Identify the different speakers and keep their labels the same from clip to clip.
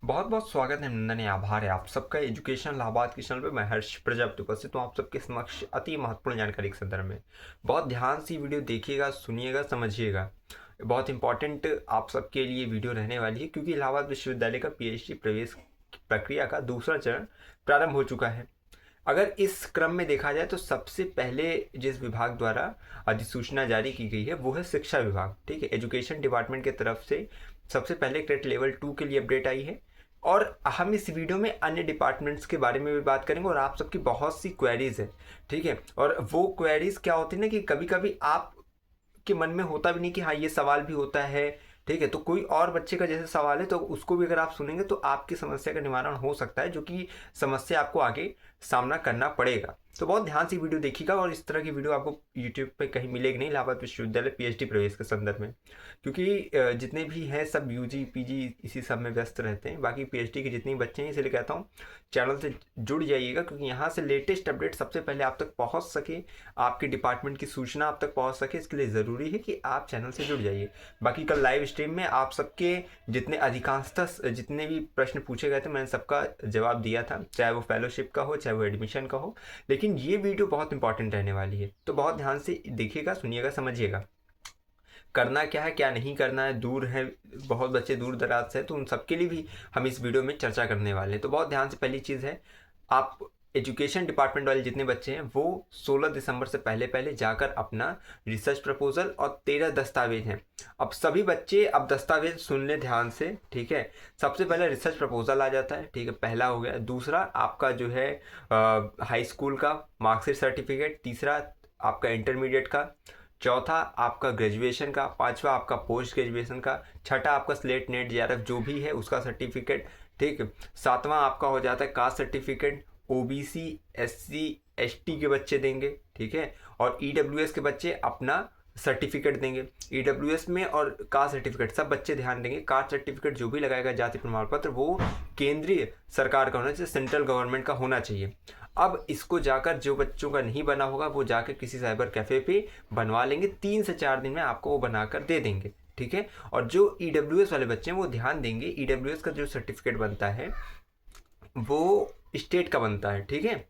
Speaker 1: बहुत बहुत स्वागत है, नंदन है, आभार है आप सबका एजुकेशन इलाहाबाद के चैनल पे। मैं हर्ष प्रजापति उपस्थित हूँ आप सबके समक्ष अति महत्वपूर्ण जानकारी के संदर्भ में। बहुत ध्यान से वीडियो देखिएगा, सुनिएगा, समझिएगा। बहुत इंपॉर्टेंट आप सबके लिए वीडियो रहने वाली है, क्योंकि इलाहाबाद विश्वविद्यालय का पीएचडी प्रवेश प्रक्रिया का दूसरा चरण प्रारंभ हो चुका है। अगर इस क्रम में देखा जाए तो सबसे पहले जिस विभाग द्वारा अधिसूचना जारी की गई है वो है शिक्षा विभाग। ठीक है, एजुकेशन डिपार्टमेंट की तरफ से सबसे पहले क्रेट लेवल 2 के लिए अपडेट आई है। और हम इस वीडियो में अन्य डिपार्टमेंट्स के बारे में भी बात करेंगे, और आप सबकी बहुत सी क्वेरीज है। ठीक है, और वो क्वेरीज क्या होती है ना कि कभी कभी आप के मन में होता भी नहीं कि हाँ ये सवाल भी होता है। ठीक है, तो कोई और बच्चे का जैसे सवाल है तो उसको भी अगर आप सुनेंगे तो आपकी समस्या का निवारण हो सकता है, जो कि समस्या आपको आगे सामना करना पड़ेगा। तो बहुत ध्यान से वीडियो देखिएगा, और इस तरह की वीडियो आपको यूट्यूब पे कहीं मिलेगी नहीं इलाहाबाद विश्वविद्यालय पीएचडी प्रवेश के संदर्भ में। क्योंकि जितने भी हैं सब यूजी पीजी इसी सब में व्यस्त रहते हैं। बाकी पीएचडी के जितने बच्चे हैं, इसलिए कहता हूँ चैनल से जुड़ जाइएगा, क्योंकि यहाँ से लेटेस्ट अपडेट सबसे पहले आप तक पहुँच सके, आपके डिपार्टमेंट की सूचना आप तक पहुँच सके, इसके लिए ज़रूरी है कि आप चैनल से जुड़ जाइए। बाकी कल लाइव स्ट्रीम में आप सबके अधिकांशतः जितने भी प्रश्न पूछे गए थे मैंने सबका जवाब दिया था, चाहे वो फेलोशिप का हो चाहे वो एडमिशन का हो। लेकिन ये वीडियो बहुत इंपॉर्टेंट रहने वाली है, तो बहुत ध्यान से देखिएगा, सुनिएगा, समझिएगा। करना क्या है, क्या नहीं करना है। दूर है, बहुत बच्चे दूर दराज से, तो उन सबके लिए भी हम इस वीडियो में चर्चा करने वाले हैं। तो बहुत ध्यान से, पहली चीज़ है, आप एजुकेशन डिपार्टमेंट वाले जितने बच्चे हैं वो 16 दिसंबर से पहले पहले जाकर अपना रिसर्च प्रपोजल और 13 दस्तावेज हैं। अब सभी बच्चे अब दस्तावेज सुन ले ध्यान से। ठीक है, सबसे पहले रिसर्च प्रपोजल आ जाता है। ठीक है, पहला हो गया। दूसरा आपका जो है हाई स्कूल का मार्कशीट सर्टिफिकेट। तीसरा आपका इंटरमीडिएट का। चौथा आपका ग्रेजुएशन का। पांचवा आपका पोस्ट ग्रेजुएशन का। छठा आपका स्लेट नेट जेआरएफ जो भी है उसका सर्टिफिकेट। ठीक। सातवां आपका हो जाता है caste certificate. OBC SC ST के बच्चे देंगे। ठीक है, और ईडब्ल्यूएस के बच्चे अपना सर्टिफिकेट देंगे। ईडब्ल्यूएस में और कास्ट सर्टिफिकेट सब बच्चे ध्यान देंगे। कास्ट सर्टिफिकेट जो भी लगाएगा जाति प्रमाण पत्र वो केंद्रीय सरकार का होना चाहिए, सेंट्रल गवर्नमेंट का होना चाहिए। अब इसको जाकर जो बच्चों का नहीं बना होगा वो जाकर किसी साइबर कैफ़े पे बनवा लेंगे। 3 से 4 दिन में आपको वो बनाकर दे देंगे। ठीक है, और जो ईडब्ल्यूएस वाले बच्चे हैं वो ध्यान देंगे, ईडब्ल्यूएस का जो सर्टिफिकेट बनता है वो स्टेट का बनता है। ठीक है,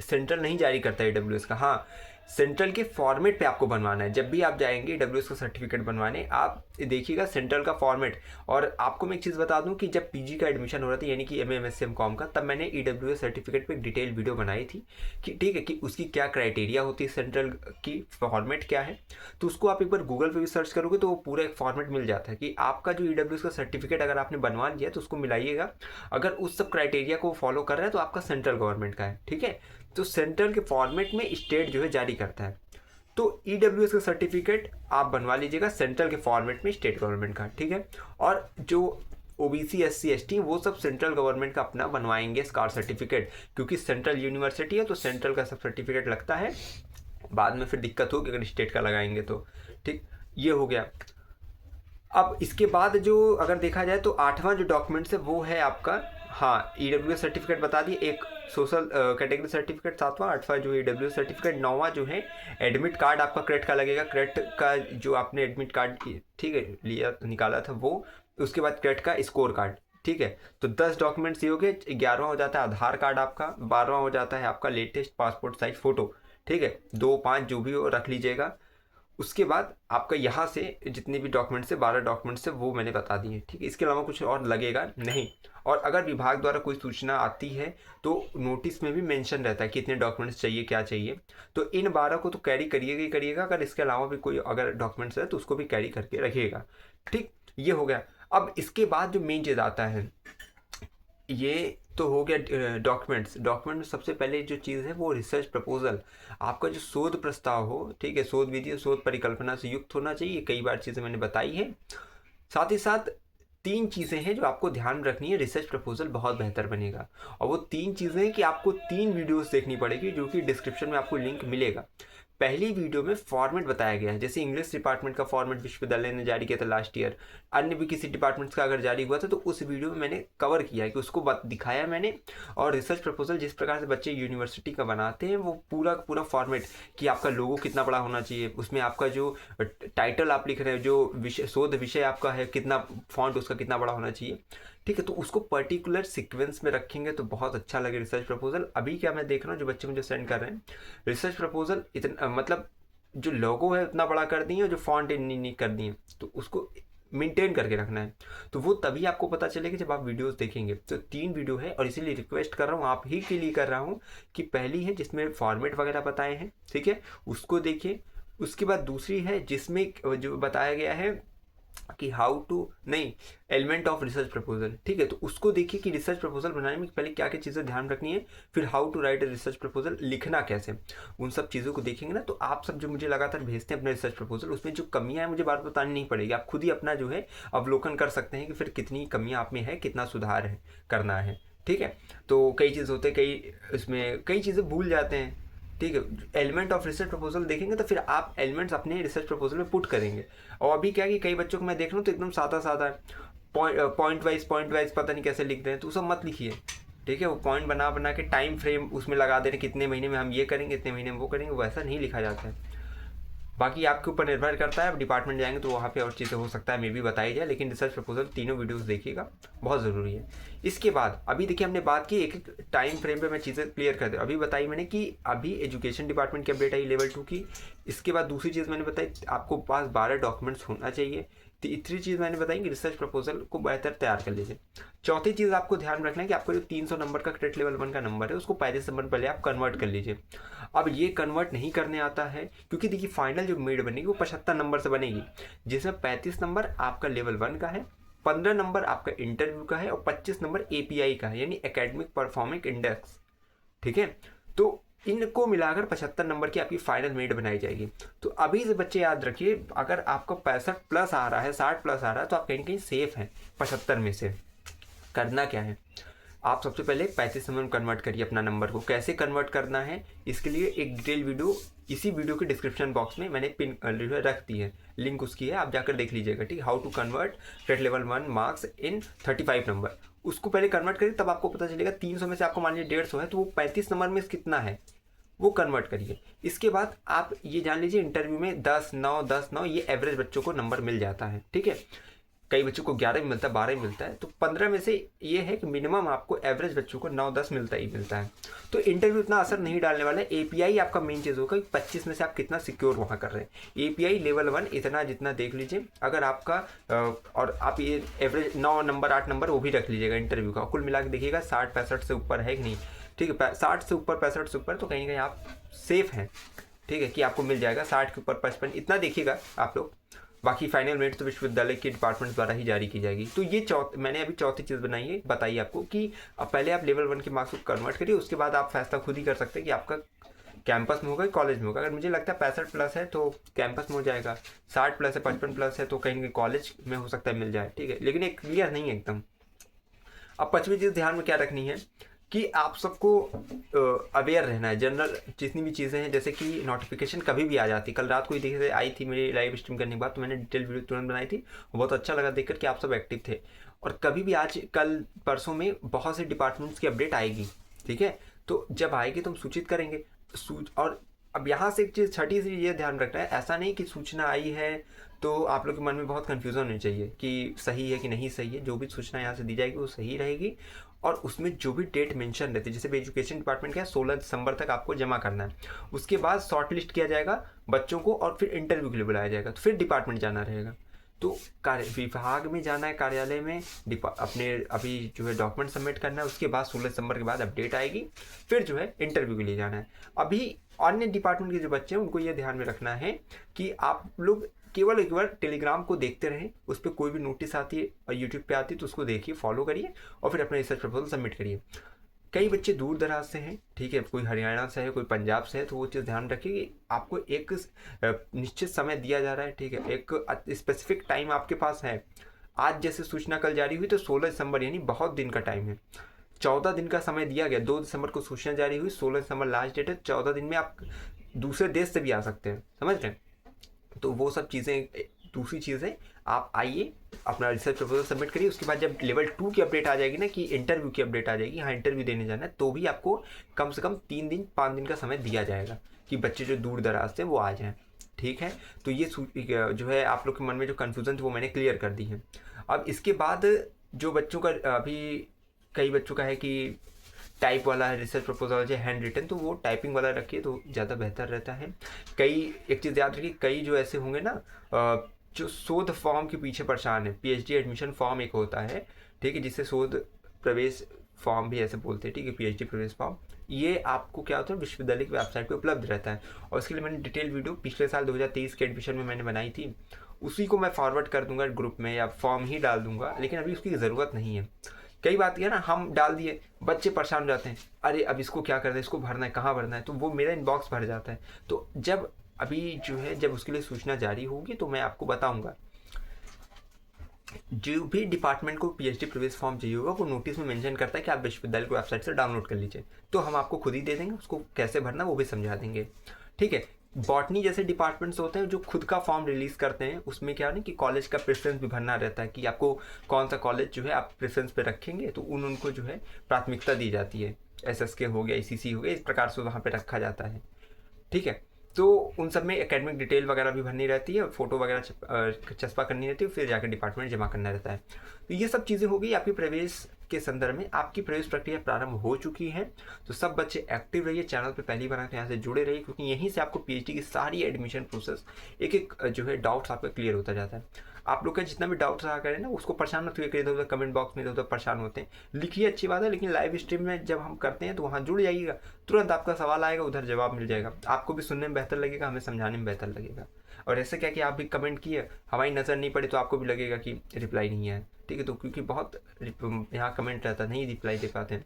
Speaker 1: सेंट्रल नहीं जारी करता है ईडब्ल्यूएस का। हाँ, सेंट्रल के फॉर्मेट पे आपको बनवाना है। जब भी आप जाएंगे ईडब्ल्यूएस का सर्टिफिकेट बनवाने, आप देखिएगा सेंट्रल का फॉर्मेट। और आपको मैं एक चीज़ बता दूं कि जब पीजी का एडमिशन हो रहा था, यानी कि एमए एमएससी एमकॉम का, तब मैंने ईडब्ल्यूएस सर्टिफिकेट पे एक डिटेल वीडियो बनाई थी कि ठीक है कि उसकी क्या क्राइटेरिया होती है, सेंट्रल की फॉर्मेट क्या है। तो उसको आप एक बार गूगल पे भी सर्च करोगे तो वो पूरा एक फॉर्मेट मिल जाता है कि आपका जो ईडब्ल्यूएस का सर्टिफिकेट अगर आपने बनवा लिया तो उसको मिलाइएगा। अगर उस सब क्राइटेरिया को फॉलो कर रहा है तो आपका सेंट्रल गवर्नमेंट का है। ठीक है, तो सेंट्रल के फॉर्मेट में स्टेट जो है जारी करता है। तो ईडब्ल्यूएस का सर्टिफिकेट आप बनवा लीजिएगा सेंट्रल के फॉर्मेट में, स्टेट गवर्नमेंट का। ठीक है, और जो ओबीसी एससी एसटी वो सब सेंट्रल गवर्नमेंट का अपना बनवाएंगे स्कार सर्टिफिकेट, क्योंकि सेंट्रल यूनिवर्सिटी है तो सेंट्रल का सब सर्टिफिकेट लगता है। बाद में फिर दिक्कत होगी अगर स्टेट का लगाएंगे तो। ठीक, ये हो गया। अब इसके बाद जो अगर देखा जाए तो आठवां जो डॉक्यूमेंट्स है वो है आपका, हाँ, ईडब्ल्यूएस सर्टिफिकेट बता दिए, एक सोशल कैटेगरी सर्टिफिकेट सातवां। आठवां जो ईडब्ल्यूएस सर्टिफिकेट। नौवां जो है एडमिट कार्ड आपका क्रेट का लगेगा, क्रेट का जो आपने एडमिट कार्ड ठीक है लिया निकाला था वो। उसके बाद क्रेट का स्कोर कार्ड। ठीक है, तो 10 डॉक्यूमेंट्स ये हो गए। 11वां हो जाता है आधार कार्ड आपका। 12वां हो जाता है आपका लेटेस्ट पासपोर्ट साइज फोटो। ठीक है, 2 5 जो भी हो रख लीजिएगा। उसके बाद आपका यहाँ से जितने भी डॉक्यूमेंट्स है 12 डॉक्यूमेंट्स है वो मैंने बता दिए। ठीक है, इसके अलावा कुछ और लगेगा नहीं। और अगर विभाग द्वारा कोई सूचना आती है तो नोटिस में भी मेंशन रहता है कितने डॉक्यूमेंट्स चाहिए, क्या चाहिए। तो इन 12 को तो कैरी करिएगा ही करिएगा। अगर इसके अलावा भी कोई अगर डॉक्यूमेंट्स है तो उसको भी कैरी करके रखिएगा। ठीक, ये हो गया। अब इसके बाद जो मेन चीज़ आता है, ये तो हो गया डॉक्यूमेंट्स। डॉक्यूमेंट में सबसे पहले जो चीज़ है वो रिसर्च प्रपोजल। आपका जो शोध प्रस्ताव हो, ठीक है, शोध विधि और शोध परिकल्पना से युक्त होना चाहिए। कई बार चीज़ें मैंने बताई है। साथ ही साथ 3 चीज़ें हैं जो आपको ध्यान में रखनी है, रिसर्च प्रपोजल बहुत बेहतर बनेगा। और वो 3 चीज़ें हैं कि आपको 3 वीडियोस देखनी पड़ेगी, जो कि डिस्क्रिप्शन में आपको लिंक मिलेगा। पहली वीडियो में फॉर्मेट बताया गया है, जैसे इंग्लिश डिपार्टमेंट का फॉर्मेट विश्वविद्यालय ने जारी किया था लास्ट ईयर। अन्य भी किसी डिपार्टमेंट्स का अगर जारी हुआ था तो उस वीडियो में मैंने कवर किया है कि उसको दिखाया मैंने। और रिसर्च प्रपोजल जिस प्रकार से बच्चे यूनिवर्सिटी का बनाते हैं वो पूरा पूरा फॉर्मेट, कि आपका लोगो कितना बड़ा होना चाहिए, उसमें आपका जो टाइटल आप लिख रहे हो, जो विषय शोध विषय आपका है कितना, फॉन्ट उसका कितना बड़ा होना चाहिए, ठीक है, तो उसको पर्टिकुलर सीक्वेंस में रखेंगे तो बहुत अच्छा लगे रिसर्च प्रपोजल। अभी क्या मैं देख रहा हूँ जो बच्चे मुझे सेंड कर रहे हैं, रिसर्च प्रपोजल इतना मतलब जो लोगो है उतना बड़ा कर दिए और जो फॉन्ट इतनी कर दिए, तो उसको मेंटेन करके रखना है। तो वो तभी आपको पता चलेगा जब आप वीडियोस देखेंगे। तो 3 वीडियो है और इसीलिए रिक्वेस्ट कर रहा हूँ, आप ही के लिए कर रहा हूँ कि पहली है जिसमें फॉर्मेट वगैरह बताए हैं, ठीक है, उसको देखिए। उसके बाद दूसरी है जिसमें जो बताया गया है कि हाउ टू नहीं एलिमेंट ऑफ रिसर्च प्रपोजल, ठीक है, तो उसको देखिए कि रिसर्च प्रपोजल बनाने में पहले क्या क्या चीज़ें ध्यान रखनी है, फिर how to write a research proposal, लिखना कैसे, उन सब चीज़ों को देखेंगे ना, तो आप सब जो मुझे लगातार भेजते हैं अपना रिसर्च प्रपोजल, उसमें जो कमियां हैं मुझे बात बतानी नहीं पड़ेगी, आप खुद ही अपना जो है अवलोकन कर सकते हैं कि फिर कितनी कमियां आप में है, कितना सुधार है करना है, ठीक है। तो कई चीज़ होते हैं, कई इसमें कई चीज़ें भूल जाते हैं, ठीक है। एलिमेंट ऑफ रिसर्च प्रपोजल देखेंगे तो फिर आप एलिमेंट्स अपने रिसर्च प्रपोजल में पुट करेंगे। और अभी क्या है कि कई बच्चों को मैं देख रहा हूँ तो एकदम सादा सादा है, पॉइंट वाइज पता नहीं कैसे लिख रहे हैं, तो सब मत लिखिए, ठीक है। वो पॉइंट बना बना के टाइम फ्रेम उसमें लगा दे रहे, कितने महीने में हम ये करेंगे, इतने महीने में वो करेंगे, वैसा नहीं लिखा जाता है। बाकी आपके ऊपर निर्भर करता है, आप डिपार्टमेंट जाएंगे तो वहाँ पे और चीज़ें हो सकता है मे भी बताई जाए, लेकिन रिसर्च प्रपोजल तीनों वीडियोस देखिएगा, बहुत ज़रूरी है। इसके बाद अभी देखिए हमने बात की एक एक टाइम फ्रेम पे मैं चीज़ें क्लियर कर दूँ। अभी बताई मैंने कि अभी एजुकेशन डिपार्टमेंट की अपडेट आई लेवल 2 की। इसके बाद दूसरी चीज़ मैंने बताई आपको पास 12 डॉक्यूमेंट्स होना चाहिए। तीसरी चीज़ मैंने बताई कि रिसर्च प्रपोजल को बेहतर तैयार कर लीजिए। चौथी चीज़ आपको ध्यान रखना है कि आपको जो 300 नंबर का क्रेडिट लेवल 1 का नंबर है उसको 35 नंबर पहले आप कन्वर्ट कर लीजिए। अब ये कन्वर्ट नहीं करने आता है क्योंकि देखिए फाइनल जो मेड बनेगी वो 75 नंबर से बनेगी, जिसमें 35 नंबर आपका लेवल 1 का है, 15 नंबर आपका इंटरव्यू का है और 25 नंबर API का है, यानी एकेडमिक परफॉर्मेंस इंडेक्स, ठीक है। तो इनको मिलाकर 75 नंबर की आपकी फाइनल मेड बनाई जाएगी। तो अभी से बच्चे याद रखिए, अगर आपको 65 प्लस आ रहा है, 60 प्लस आ रहा है, तो आप कहीं कहीं सेफ हैं 75 में से। करना क्या है, आप सबसे पहले 35 नंबर में कन्वर्ट करिए अपना नंबर को। कैसे कन्वर्ट करना है इसके लिए एक डिटेल वीडियो इसी वीडियो के डिस्क्रिप्शन बॉक्स में मैंने पिन रख दी है, लिंक उसकी है, आप जाकर देख लीजिएगा, ठीक। How to convert credit level 1 marks in 35 number, उसको पहले कन्वर्ट करिए, तब आपको पता चलेगा 300 में से आपको मान लीजिए 150 है, तो वो 35 नंबर में कितना है वो कन्वर्ट करिए। इसके बाद आप ये जान लीजिए इंटरव्यू में 10 9 ये एवरेज बच्चों को नंबर मिल जाता है, ठीक है। कई बच्चों को 11 भी मिलता है, 12 भी मिलता है, तो 15 में से ये है कि मिनिमम आपको एवरेज बच्चों को 9 10 मिलता ही मिलता है। तो इंटरव्यू इतना असर नहीं डालने वाला है। API आपका मेन चीज़ होगा कि 25 में से आप कितना सिक्योर वहाँ कर रहे हैं। API लेवल 1 इतना जितना देख लीजिए, अगर आपका और आप ये एवरेज 9 नंबर 8 नंबर वो भी रख लीजिएगा इंटरव्यू का, कुल मिला के देखिएगा 60 65 से ऊपर है कि नहीं, ठीक है। 60 से ऊपर 65 से ऊपर तो कहीं कहीं आप सेफ हैं, ठीक है, कि आपको मिल जाएगा। 60 के ऊपर 55 इतना देखिएगा आप लोग। बाकी फाइनल मेरिट तो विश्वविद्यालय के डिपार्टमेंट द्वारा ही जारी की जाएगी। तो ये मैंने अभी चौथी चीज़ बनाई है, बताई आपको कि अब पहले आप लेवल 1 के मार्क्स को कन्वर्ट करिए, उसके बाद आप फैसला खुद ही कर सकते हैं कि आपका कैंपस में होगा कॉलेज में होगा। अगर मुझे लगता है 65 प्लस है तो कैंपस में हो जाएगा, 60 प्लस है 55 प्लस है तो कहीं कहीं कॉलेज में हो सकता है मिल जाए, ठीक है, लेकिन एक क्लियर नहीं है एकदम। अब 5वीं चीज़ ध्यान में क्या रखनी है कि आप सबको अवेयर रहना है। जनरल जितनी भी चीज़ें हैं, जैसे कि नोटिफिकेशन कभी भी आ जाती, कल रात को ही देखिए आई थी मेरी लाइव स्ट्रीम करने के बाद, तो मैंने डिटेल वीडियो तुरंत बनाई थी, बहुत अच्छा लगा देखकर कि आप सब एक्टिव थे। और कभी भी आज कल परसों में बहुत से डिपार्टमेंट्स की अपडेट आएगी, ठीक है, तो जब आएगी तो हम सूचित करेंगे। और अब यहाँ से एक चीज़ छठी से ये ध्यान रखना है, ऐसा नहीं कि सूचना आई है तो आप लोग के मन में बहुत कन्फ्यूज़न होनी चाहिए कि सही है कि नहीं सही है। जो भी सूचना यहाँ से दी जाएगी वो सही रहेगी, और उसमें जो भी डेट मेंशन रहती है, जैसे एजुकेशन डिपार्टमेंट का 16 दिसंबर तक आपको जमा करना है, उसके बाद शॉर्ट लिस्ट किया जाएगा बच्चों को और फिर इंटरव्यू के लिए बुलाया जाएगा, तो फिर डिपार्टमेंट जाना रहेगा। तो कार्य विभाग में जाना है, कार्यालय में अपने अभी जो है डॉक्यूमेंट सबमिट करना है, उसके बाद 16 दिसंबर के बाद अपडेट आएगी, फिर जो है इंटरव्यू के लिए जाना है। अभी अन्य डिपार्टमेंट के जो बच्चे हैं उनको ये ध्यान में रखना है कि आप लोग केवल एक बार टेलीग्राम को देखते रहें, उस पर कोई भी नोटिस आती है और यूट्यूब पे आती है तो उसको देखिए, फॉलो करिए और फिर अपना रिसर्च प्रपोजल सबमिट करिए। कई बच्चे दूर दराज से हैं, ठीक है, कोई हरियाणा से है, कोई पंजाब से है, तो वो चीज़ ध्यान रखिए कि आपको एक निश्चित समय दिया जा रहा है, ठीक है, एक स्पेसिफिक टाइम आपके पास है। आज जैसे सूचना कल जारी हुई तो 16 दिसंबर यानी बहुत दिन का टाइम है, 14 दिन का समय दिया गया। 2 दिसंबर को सूचना जारी हुई, 16 दिसंबर लास्ट डेट है, 14 दिन में आप दूसरे देश से भी आ सकते हैं, समझ रहे हैं। तो वो सब चीज़ें, दूसरी चीज़ें आप आइए अपना रिसर्च प्रपोजल सबमिट करिए। उसके बाद जब लेवल 2 की अपडेट आ जाएगी ना, कि इंटरव्यू की अपडेट आ जाएगी, हाँ इंटरव्यू देने जाना है, तो भी आपको कम से कम 3 दिन 5 दिन का समय दिया जाएगा कि बच्चे जो दूर दराज से वो आ जाएँ, ठीक है। तो ये जो है आप लोग के मन में जो कन्फ्यूज़न थी वो मैंने क्लियर कर दी है। अब इसके बाद जो बच्चों का अभी कई बच्चों का है कि टाइप वाला है रिसर्च प्रपोजल है हैंड रिटन, तो वो टाइपिंग वाला रखिए तो ज़्यादा बेहतर रहता है। कई एक चीज़ याद रखिए, कई जो ऐसे होंगे ना जो शोध फॉर्म के पीछे परेशान है, पीएचडी एडमिशन फॉर्म एक होता है, ठीक है, जिसे शोध प्रवेश फॉर्म भी ऐसे बोलते हैं, ठीक है, पीएचडी प्रवेश फॉर्म, ये आपको क्या होता है विश्वविद्यालय की वेबसाइट पे उपलब्ध रहता है। और इसके लिए मैंने डिटेल वीडियो पिछले साल 2023 के एडमिशन में मैंने बनाई थी, उसी को मैं फॉरवर्ड कर दूंगा ग्रुप में या फॉर्म ही डाल दूंगा, लेकिन अभी उसकी ज़रूरत नहीं है। कई बात यह ना, हम डाल दिए, बच्चे परेशान हो जाते हैं, अरे अब इसको क्या करना है, इसको भरना है, कहाँ भरना है, तो वो मेरा इनबॉक्स भर जाता है। तो जब अभी जो है जब उसके लिए सूचना जारी होगी तो मैं आपको बताऊंगा। जो भी डिपार्टमेंट को पीएचडी प्रवेश फॉर्म चाहिए होगा वो नोटिस में मेंशन करता है कि आप विश्वविद्यालय की वेबसाइट से डाउनलोड कर लीजिए, तो हम आपको खुद ही दे देंगे, उसको कैसे भरना वो भी समझा देंगे, ठीक है। बॉटनी जैसे डिपार्टमेंट्स होते हैं जो खुद का फॉर्म रिलीज करते हैं, उसमें क्या नहीं कि कॉलेज का प्रेफरेंस भी भरना रहता है कि आपको कौन सा कॉलेज जो है आप प्रेफरेंस पे रखेंगे, तो उनको जो है प्राथमिकता दी जाती है, एसएसके हो गया, ईसीसी हो गया, इस प्रकार से वहाँ पे रखा जाता है, ठीक है। तो उन सब में एकेडमिक डिटेल वगैरह भी भरनी रहती है, फोटो वगैरह चस्पा करनी रहती है, फिर जाकर डिपार्टमेंट जमा करना रहता है। तो ये सब चीज़ें हो गई आपकी प्रवेश के संदर्भ में। आपकी प्रवेश प्रक्रिया प्रारंभ हो चुकी है, तो सब बच्चे एक्टिव रहिए, चैनल पे पहली बार आते हैं यहाँ से जुड़े रहिए, क्योंकि यहीं से आपको पीएचडी की सारी एडमिशन प्रोसेस एक एक जो है डाउट्स आपका क्लियर होता जाता है। आप लोग का जितना भी डाउट्स रहा करें ना, उसको परेशान मत करिए, इधर उधर कमेंट बॉक्स में इधर उधर परेशान होते हैं, लिखिए अच्छी बात है, लेकिन लाइव स्ट्रीम में जब हम करते हैं तो वहाँ जुड़ जाइएगा, तुरंत आपका सवाल आएगा, उधर जवाब मिल जाएगा, आपको भी सुनने में बेहतर लगेगा, हमें समझाने में बेहतर लगेगा। और ऐसे क्या कि आप भी कमेंट किए, हमारी नज़र नहीं पड़ी तो आपको भी लगेगा कि रिप्लाई नहीं है, ठीक है, तो क्योंकि बहुत यहाँ कमेंट रहता है, नहीं रिप्लाई दे पाते हैं,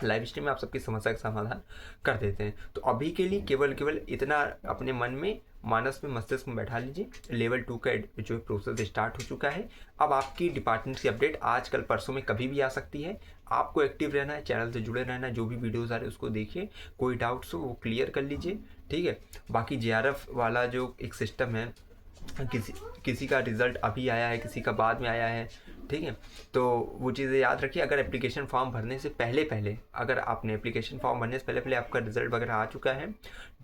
Speaker 1: लाइव स्ट्रीम में आप सबकी समस्या का समाधान कर देते हैं। तो अभी के लिए केवल इतना अपने मन में, मानस में, मस्तिष्क में बैठा लीजिए, लेवल 2 का जो प्रोसेस स्टार्ट हो चुका है। अब आपकी डिपार्टमेंट की अपडेट आज कल परसों में कभी भी आ सकती है, आपको एक्टिव रहना है, चैनल से जुड़े रहना है, जो भी वीडियोज़ आ रहे हैं उसको देखिए, कोई डाउट्स हो वो क्लियर कर लीजिए, ठीक है। बाकी जेआरएफ वाला जो एक सिस्टम है, किसी का रिज़ल्ट अभी आया है, किसी का बाद में आया है, ठीक है, तो वो चीज़ें याद रखिए। अगर एप्लीकेशन फॉर्म भरने से पहले अगर आपने एप्लीकेशन फॉर्म भरने से पहले आपका रिजल्ट वगैरह आ चुका है,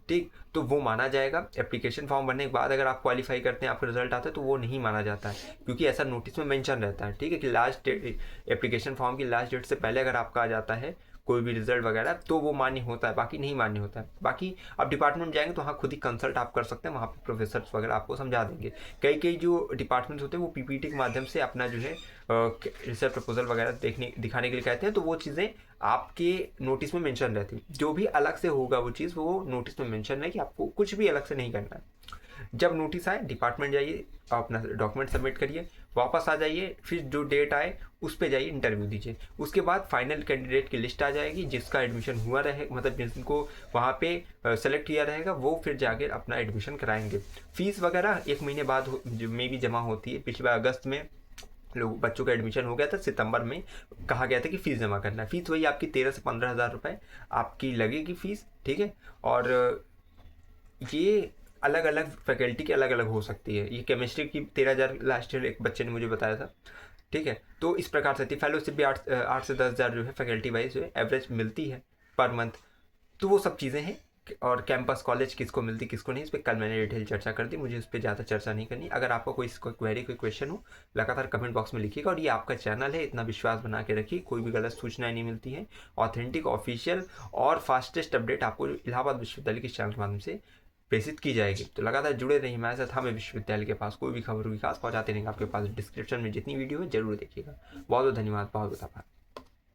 Speaker 1: ठीक, तो वो माना जाएगा। एप्लीकेशन फॉर्म भरने के बाद अगर आप क्वालिफाई करते हैं, आपका रिजल्ट आता है, तो वो नहीं माना जाता है, क्योंकि ऐसा नोटिस में मेंशन रहता है, ठीक है, कि लास्ट डेट, एप्लीकेशन फॉर्म की लास्ट डेट से पहले अगर आपका आ जाता है कोई भी रिजल्ट वगैरह, तो वो मान्य होता है, बाकी नहीं मान्य होता है। बाकी आप डिपार्टमेंट जाएंगे तो वहाँ खुद ही कंसल्ट आप कर सकते हैं, वहाँ पे प्रोफेसर्स वगैरह आपको समझा देंगे। कई जो डिपार्टमेंट्स होते हैं वो पीपीटी के माध्यम से अपना जो है रिसर्च प्रपोजल वगैरह दिखाने के लिए कहते हैं, तो वो चीज़ें आपके नोटिस में मेंशन रहती है। जो भी अलग से होगा वो चीज़ वो नोटिस में मेंशन है कि आपको कुछ भी अलग से नहीं करना है। जब नोटिस आए डिपार्टमेंट जाइए, अपना डॉक्यूमेंट सबमिट करिए, वापस आ जाइए, फिर जो डेट आए उस पर जाइए, इंटरव्यू दीजिए। उसके बाद फाइनल कैंडिडेट की लिस्ट आ जाएगी, जिसका एडमिशन हुआ रहे, मतलब जिनको वहाँ पे सेलेक्ट किया रहेगा, वो फिर जाके अपना एडमिशन कराएंगे। फीस वगैरह 1 महीने बाद में भी जमा होती है। पिछले बार अगस्त में लोग बच्चों का एडमिशन हो गया था, सितंबर में कहा गया था कि फ़ीस जमा करना है। फीस वही आपकी 13 से 15 हज़ार रुपये आपकी लगेगी फ़ीस, ठीक है। और ये अलग अलग फैकल्टी की अलग अलग हो सकती है। ये केमिस्ट्री की 13,000 लास्ट ईयर एक बच्चे ने मुझे बताया था, ठीक है। तो इस प्रकार से थी। फेलोशिप भी 8 से 10 हज़ार जो है फैकल्टी वाइज जो है एवरेज मिलती है पर मंथ। तो वो सब चीज़ें हैं। और कैंपस कॉलेज किसको मिलती किसको नहीं, इस पर कल मैंने डिटेल चर्चा कर दी, मुझे इस पर ज़्यादा चर्चा नहीं करनी। अगर आपको कोई क्वेरी कोई क्वेश्चन हो, लगातार कमेंट बॉक्स में लिखिएगा। और ये आपका चैनल है, इतना विश्वास बना के रखिए, कोई भी गलत सूचनाएं नहीं मिलती हैं। ऑथेंटिक, ऑफिशियल और फास्टेस्ट अपडेट आपको इलाहाबाद विश्वविद्यालय के चैनल के माध्यम से प्रेषित की जाएगी। तो लगातार जुड़े रहिए हमारे साथ। हमें विश्वविद्यालय के पास कोई भी खबर विकास पहुंचाते रहेंगे आपके पास। डिस्क्रिप्शन में जितनी वीडियो है जरूर देखिएगा। बहुत बहुत धन्यवाद, बहुत बहुत आभार।